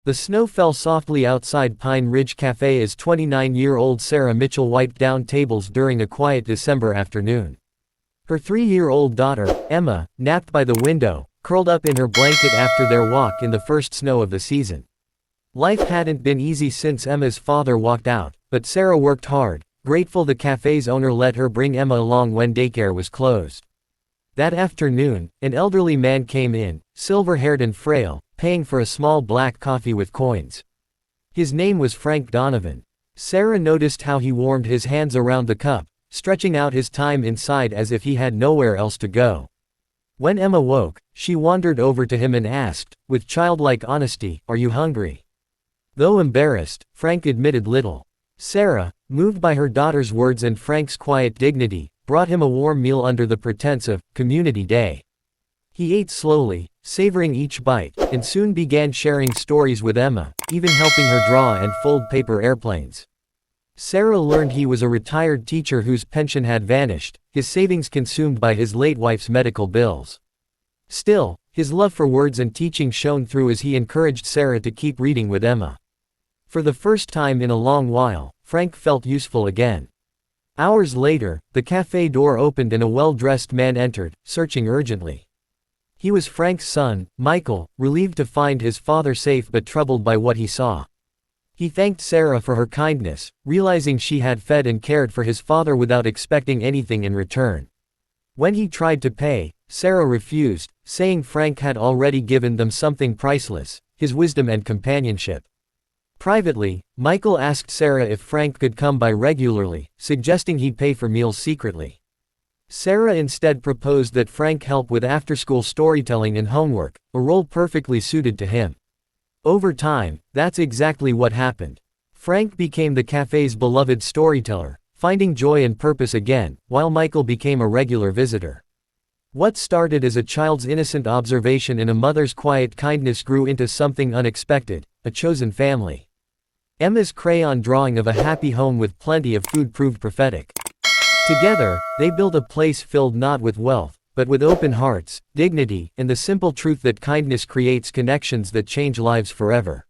The snow fell softly outside Pine Ridge Café as 29-year-old Sarah Mitchell wiped down tables during a quiet December afternoon. Her 3-year-old daughter, Emma, napped by the window, curled up in her blanket after their walk in the first snow of the season. Life hadn't been easy since Emma's father walked out, but Sarah worked hard, grateful the cafe's owner let her bring Emma along when daycare was closed. That afternoon, an elderly man came in, silver-haired and frail, paying for a small black coffee with coins. His name was Frank Donovan. Sarah noticed how he warmed his hands around the cup, stretching out his time inside as if he had nowhere else to go. When Emma woke, she wandered over to him and asked, with childlike honesty, "Are you hungry?" Though embarrassed, Frank admitted little. Sarah, moved by her daughter's words and Frank's quiet dignity, brought him a warm meal under the pretense of Community Day. He ate slowly, savoring each bite, and soon began sharing stories with Emma, even helping her draw and fold paper airplanes. Sarah learned he was a retired teacher whose pension had vanished, his savings consumed by his late wife's medical bills. Still, his love for words and teaching shone through as he encouraged Sarah to keep reading with Emma. For the first time in a long while, Frank felt useful again. Hours later, the cafe door opened and a well-dressed man entered, searching urgently. He was Frank's son, Michael, relieved to find his father safe but troubled by what he saw. He thanked Sarah for her kindness, realizing she had fed and cared for his father without expecting anything in return. When he tried to pay, Sarah refused, saying Frank had already given them something priceless, his wisdom and companionship. Privately, Michael asked Sarah if Frank could come by regularly, suggesting he'd pay for meals secretly. Sarah instead proposed that Frank help with after-school storytelling and homework, a role perfectly suited to him. Over time, that's exactly what happened. Frank became the cafe's beloved storyteller, finding joy and purpose again, while Michael became a regular visitor. What started as a child's innocent observation and a mother's quiet kindness grew into something unexpected, a chosen family. Emma's crayon drawing of a happy home with plenty of food proved prophetic. Together, they built a place filled not with wealth, but with open hearts, dignity, and the simple truth that kindness creates connections that change lives forever.